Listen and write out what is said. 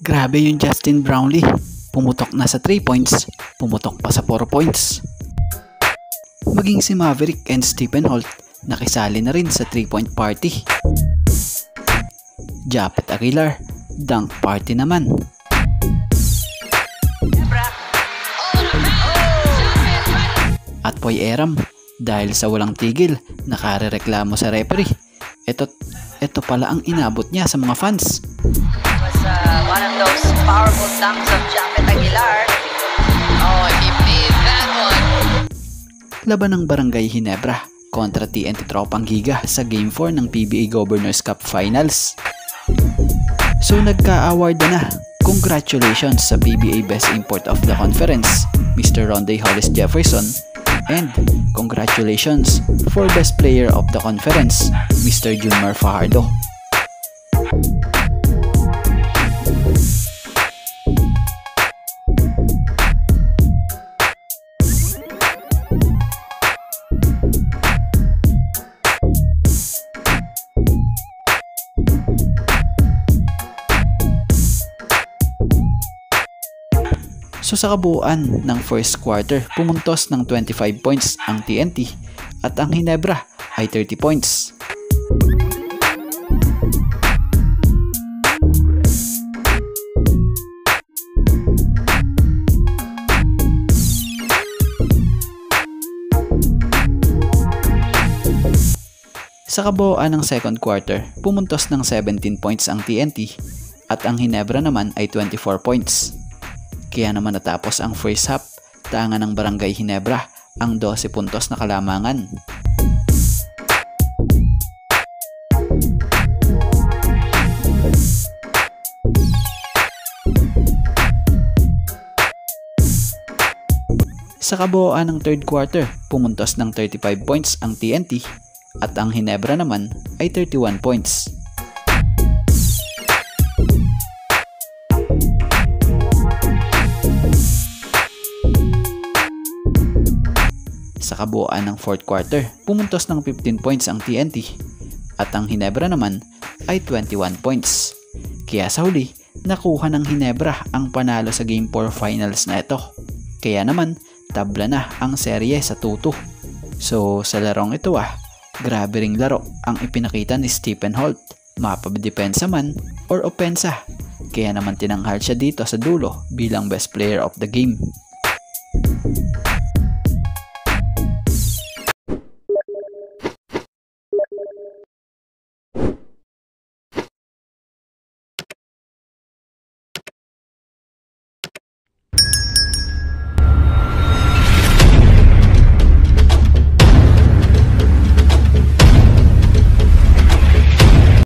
Grabe yung Justin Brownlee. Pumutok na sa 3 points, pumutok pa sa 4 points. Maging si Maverick and Stephen Holt nakisali na rin sa 3-point party. Japet Aguilar, dunk party naman. At Poy Eram, dahil sa walang tigil, nakarereklamo sa referee. Ito pala ang inabot niya sa mga fans. It was one of those powerful dunks of Japet Aguilar. Oh, he made that one. Laban ng Barangay Ginebra kontra TNT Tropang Giga sa Game 4 ng PBA Governors Cup Finals. So nagka-award na. Congratulations sa PBA Best Import of the Conference, Mr. Ronday Hollis Jefferson, and congratulations for Best Player of the Conference, Mr. Junmar Fajardo. So sa kabuuan ng first quarter, pumuntos ng 25 points ang TNT at ang Ginebra ay 30 points. Sa kabuuan ng second quarter, pumuntos ng 17 points ang TNT at ang Ginebra naman ay 24 points. Kaya naman natapos ang first half, tangan ng Barangay Ginebra ang 12 puntos na kalamangan. Sa kabuuan ng third quarter, pumuntos ng 35 points ang TNT at ang Ginebra naman ay 31 points. Sa kabuuan ng fourth quarter, pumuntos ng 15 points ang TNT at ang Ginebra naman ay 21 points. Kaya sa huli, nakuha ng Ginebra ang panalo sa Game 4 Finals na ito. Kaya naman, tabla na ang serye sa 2-2. So sa larong ito grabe ring laro ang ipinakita ni Stephen Holt. Mapadepensa man or opensa. Kaya naman tinanghal siya dito sa dulo bilang best player of the game.